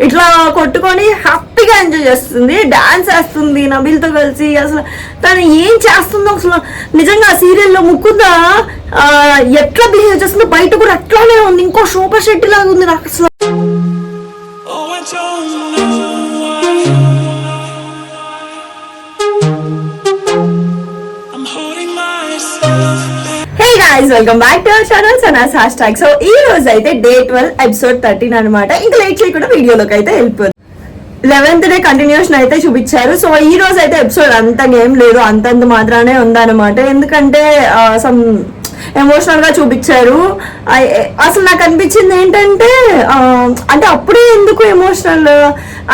ఇట్లా కొట్టుకొని హ్యాపీగా ఎంజాయ్ చేస్తుంది, డాన్స్ వేస్తుంది నబీల్తో కలిసి. అసలు తను ఏం చేస్తుందో అసలు నిజంగా ఆ సీరియల్లో ముకుంద ఎట్లా బిహేవ్ చేస్తుందో బయట కూడా అట్లానే ఉంది. ఇంకో శోభా శెట్టి లాగా ఉంది నాకు అసలు. Welcome back to our channel Sanas hash tag. So ఈ రోజు అయితే డే 12 ఎపిసోడ్ 13 అనమాట. ఇంకా లేట్ చేయకుండా వీడియోలోకి అయితే వెళ్ళిపోతుంది. 11th డే కంటిన్యూషన్ అయితే చూపించారు. సో ఈ రోజు అయితే ఎపిసోడ్ అంతగా ఏం లేదు, అంతంత మాత్రానే ఉందన్నమాట. ఎందుకంటే సమ్ ఎమోషనల్ గా చూపించారు. అసలు నాకు అనిపించింది ఏంటంటే అంటే అప్పుడే ఎందుకు ఎమోషనల్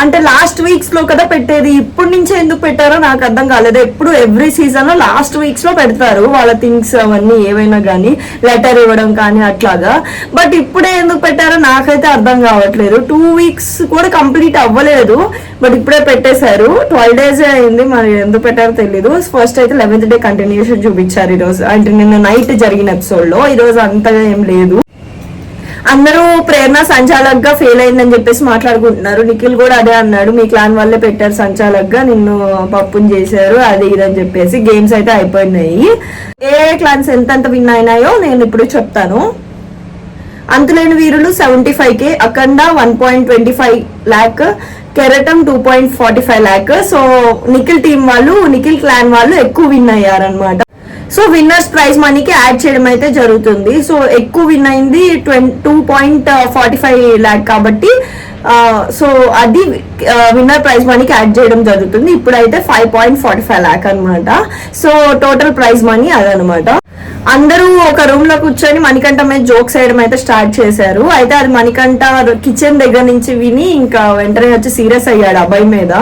అంటే లాస్ట్ వీక్స్ లో కదా పెట్టేది, ఇప్పటి నుంచే ఎందుకు పెట్టారో నాకు అర్థం కాలేదు. ఎప్పుడు ఎవ్రీ సీజన్ లో లాస్ట్ వీక్స్ లో పెడతారు వాళ్ళ థింగ్స్ అవన్నీ ఏవైనా కానీ, లెటర్ ఇవ్వడం కానీ అట్లాగా. బట్ ఇప్పుడే ఎందుకు పెట్టారో నాకైతే అర్థం కావట్లేదు. 2 weeks కూడా కంప్లీట్ అవ్వలేదు, బట్ ఇప్పుడే పెట్టేశారు. 12 days అయింది, మరి ఎందుకు పెట్టారో తెలీదు. ఫస్ట్ అయితే 11th డే కంటిన్యూషన్ చూపించారు ఈ రోజు, అంటే నిన్న నైట్ జరిగిన ఎపిసోడ్ లో. ఈ రోజు అంతగా ఏం లేదు. అందరూ ప్రేరణ సంచాలక్ గా ఫెయిల్ అయిందని చెప్పేసి మాట్లాడుకుంటున్నారు. నిఖిల్ కూడా అదే అన్నాడు, మీ క్లాన్ వల్లే పెట్టారు సంచాలక్ గా, నిన్ను పప్పుని చేశారు అది ఇదని చెప్పేసి. గేమ్స్ అయితే అయిపోయినాయి. ఏ క్లాన్స్ ఎంతెంత విన్ అయినాయో నేను ఇప్పుడు చెప్తాను. అంతులేని వీరులు 75K, అఖండ 1.25 lakh, కెరటం 2.45 lakh. సో నిఖిల్ టీం వాళ్ళు, నిఖిల్ క్లాన్ వాళ్ళు ఎక్కువ విన్ అయ్యారనమాట. సో విన్నర్స్ ప్రైజ్ మనీకి యాడ్ చేయడం అయితే జరుగుతుంది. సో ఎక్కువ విన్ అయింది 2.45 lakh కాబట్టి సో అది విన్నర్ ప్రైజ్ మనీకి యాడ్ చేయడం జరుగుతుంది. ఇప్పుడైతే 5.45 lakh అనమాట. సో టోటల్ ప్రైజ్ మనీ అదనమాట. అందరూ ఒక రూమ్ లో కూర్చొని మణికంఠ మీద జోక్స్ వేయడం అయితే స్టార్ట్ చేశారు. అయితే అది మణికంఠ కిచెన్ దగ్గర నుంచి విని ఇంకా వెంటనే వచ్చి సీరియస్ అయ్యాడు అబ్బాయి మీద.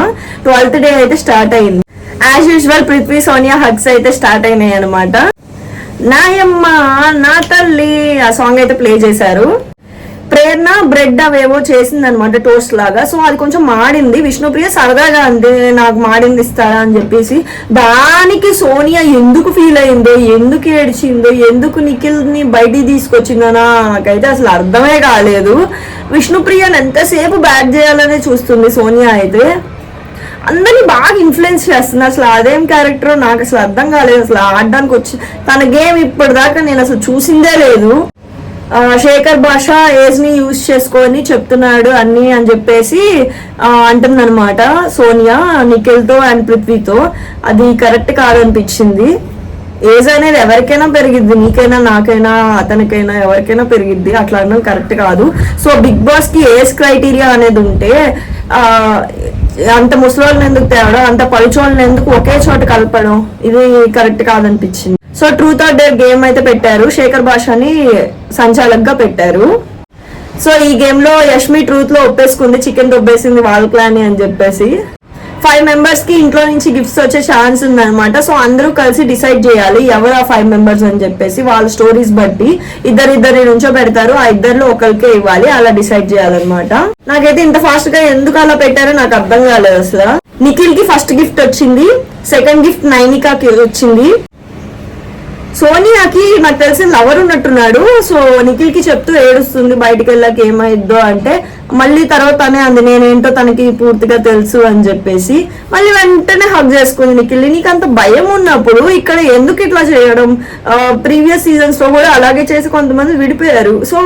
12th డే అయితే స్టార్ట్ అయింది. As usual Prithvi Sonia hugs అయితే స్టార్ట్ అయినాయి అనమాట. నాయమ్మ నా తల్లి ఆ సాంగ్ అయితే ప్లే చేశారు. ప్రేరణ బ్రెడ్ అవేవో చేసింది అనమాట, టోస్ట్ లాగా. సో అది కొంచెం మాడింది. విష్ణుప్రియ సరదాగా అంతే నాకు మాడింది ఇస్తారా అని చెప్పేసి. దానికి సోనియా ఎందుకు ఫీల్ అయిందో, ఎందుకు ఏడ్చిందో, ఎందుకు నిఖిల్ ని బయటికి తీసుకొచ్చిందో నాకైతే అసలు అర్థమే కాలేదు. విష్ణుప్రియని ఎంతసేపు బ్యాక్ చేయాలనే చూస్తుంది సోనియా అయితే. అందరినీ బాగా ఇన్ఫ్లుయెన్స్ చేస్తుంది. అసలు అదేం క్యారెక్టర్ నాకు అసలు అర్థం కాలేదు. అసలు ఆడడానికి వచ్చి తన గేమ్ ఇప్పటిదాకా నేను అసలు చూసిందే లేదు. శేఖర్ భాష ఏజ్ ని యూజ్ చేసుకొని చెప్తున్నాడు అన్ని అని చెప్పేసి అంటుందన్నమాట సోనియా నిఖిల్ తో అండ్ పృథ్వీతో. అది కరెక్ట్ కాదనిపించింది. ఏజ్ అనేది ఎవరికైనా పెరిగిద్ది, నీకైనా నాకైనా అతనికైనా ఎవరికైనా పెరిగిద్ది. అట్లా అనడం కరెక్ట్ కాదు. సో బిగ్ బాస్ కి ఏజ్ క్రైటీరియా అనేది ఉంటే అంత ముసలోళ్ళని ఎందుకు తేవడం, అంత పలుచోళ్ళని ఎందుకు ఒకే చోట కలపడం, ఇది కరెక్ట్ కాదనిపించింది. So truth or dare game అయితే పెట్టారు. శేఖర్ భాషని సంచాలక్ గా పెట్టారు. సో ఈ గేమ్ లో యష్మి ట్రూత్ లో ఒప్పేసుకుంది, చికెన్ దొబ్బేసింది వాళ్ళ ప్లాన్ అని చెప్పేసి. 5 members కి ఇంట్లో నుంచి గిఫ్ట్స్ వచ్చే ఛాన్స్ ఉందన్నమాట. సో అందరూ కలిసి డిసైడ్ చేయాలి ఎవరు ఆ 5 members అని చెప్పేసి. వాళ్ళ స్టోరీస్ బట్టి ఇద్దరిద్దరి నుంచో పెడతారు, ఆ ఇద్దరిలో ఒకరికే ఇవ్వాలి, అలా డిసైడ్ చేయాలన్నమాట. నాకైతే ఇంత ఫాస్ట్ గా ఎందుకు అలా పెట్టారో నాకు అర్థం కాలేదు అసలు. నిఖిల్ కి ఫస్ట్ గిఫ్ట్ వచ్చింది, సెకండ్ గిఫ్ట్ నైనికాకి వచ్చింది. సోనియాకి నాకు తెలిసిన లవర్ ఉన్నట్టున్నాడు. సో నిఖిల్ కి చెప్తూ ఏడుస్తుంది బయటికి వెళ్ళాక ఏమైద్దో అంటే, మళ్ళీ తర్వాత తనే అంది నేనేంటో తనకి పూర్తిగా తెలుసు అని చెప్పేసి. మళ్ళీ వెంటనే హగ్ చేసుకుంది నిఖిల్. నీకు అంత భయం ఉన్నప్పుడు ఇక్కడ ఎందుకు ఇట్లా చేయడం? ప్రీవియస్ సీజన్స్ లో కూడా అలాగే చేసి కొంతమంది విడిపోయారు. సో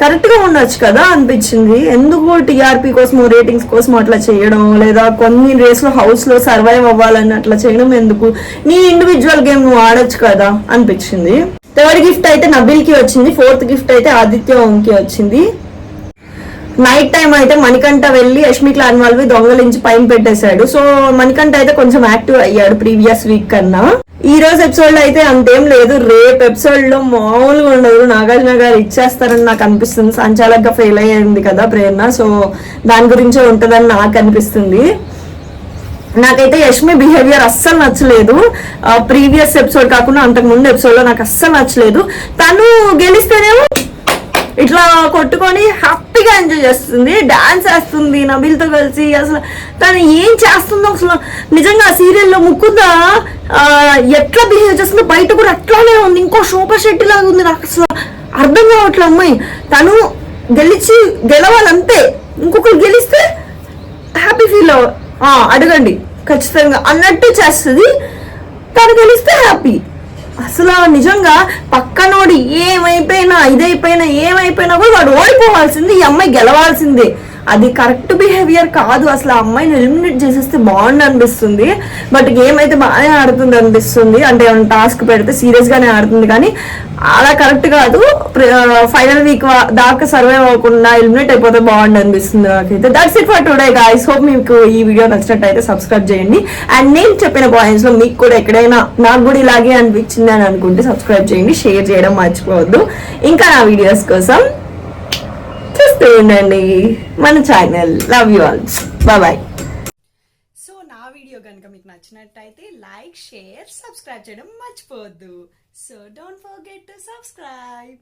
కరెక్ట్ గా ఉండొచ్చు కదా అనిపించింది. ఎందుకు టీఆర్పీ కోసం, రేటింగ్స్ కోసం అట్లా చేయడం, లేదా కొన్ని రేస్ లో హౌస్ లో సర్వైవ్ అవ్వాలని అట్లా చేయడం ఎందుకు? నీ ఇండివిజువల్ గేమ్ నువ్వు ఆడొచ్చు కదా అనిపించింది. థర్డ్ గిఫ్ట్ అయితే నబీల్ కి వచ్చింది, 4th గిఫ్ట్ అయితే ఆదిత్య ఓంకి వచ్చింది. నైట్ టైం అయితే మణికంఠ వెళ్ళి యష్మి క్లాన్ వాళ్ళవి దొంగలించి పైన పెట్టేశాడు. సో మణికంఠ అయితే కొంచెం యాక్టివ్ అయ్యాడు ప్రీవియస్ వీక్ కన్నా. ఈ రోజు ఎపిసోడ్ లో అయితే అంతేం లేదు. రేపు ఎపిసోడ్ లో మామూలుగా ఉండదు. నాగార్జున గారు ఇచ్చేస్తారని నాకు అనిపిస్తుంది. సంచాలక్ గా ఫెయిల్ అయ్యింది కదా ప్రేరణ, సో దాని గురించే ఉంటదని నాకు అనిపిస్తుంది. నాకైతే యష్మి బిహేవియర్ అస్సలు నచ్చలేదు. ప్రీవియస్ ఎపిసోడ్ కాకుండా అంతకు ముందు ఎపిసోడ్ లో నాకు అస్సలు నచ్చలేదు. తను గెలిస్తేనేమో ఇట్లా కొట్టుకొని హ్యాపీగా ఎంజాయ్ చేస్తుంది, డాన్స్ వేస్తుంది నబీల్తో కలిసి. అసలు తను ఏం చేస్తుందో అసలు నిజంగా ఆ సీరియల్లో ముకుంద ఎట్లా బిహేవ్ చేస్తుందో బయట కూడా అట్లానే ఉంది. ఇంకో శోభా శెట్టి లాగా ఉంది. నాకు అసలు అర్థం కావట్లే. అమ్మాయి తను గెలవాలంతే, ఇంకొకరు గెలిస్తే అడగండి ఖచ్చితంగా అన్నట్టు చేస్తుంది. తను గెలిస్తే హ్యాపీ. అసలు నిజంగా పక్కనోడు ఏమైపోయినా ఏమైపోయినా కూడా వాడు ఓడిపోవాల్సింది, ఈ అమ్మాయి గెలవాల్సిందే. అది కరెక్ట్ బిహేవియర్ కాదు. అసలు ఆ అమ్మాయిని ఎలిమినేట్ చేసేస్తే బాగుండు అనిపిస్తుంది. బట్ గేమ్ అయితే బాగానే ఆడుతుంది అనిపిస్తుంది. అంటే టాస్క్ పెడితే సీరియస్ గానే ఆడుతుంది, కానీ అలా కరెక్ట్ కాదు. ఫైనల్ వీక్ దాకా సర్వైవ్ అవ్వకుండా ఎలిమినేట్ అయిపోతే బాగుండు అనిపిస్తుంది నాకైతే. That's it for today guys. Hope మీకు ఈ వీడియో నచ్చినట్టయితే సబ్స్క్రైబ్ చేయండి. అండ్ నేను చెప్పిన పాయింట్స్ లో మీకు కూడా ఎక్కడైనా నాకు కూడా ఇలాగే అనిపించింది అని అనుకుంటే సబ్స్క్రైబ్ చేయండి, షేర్ చేయడం మర్చిపోవద్దు. ఇంకా నా వీడియోస్ కోసం చూస్తూ ఉండండి మన channel. Love you all, bye. So నా వీడియో కనుక మీకు నచ్చినట్టయితే లైక్, షేర్, సబ్స్క్రైబ్ చేయడం మర్చిపోవద్దు. So don't forget to subscribe.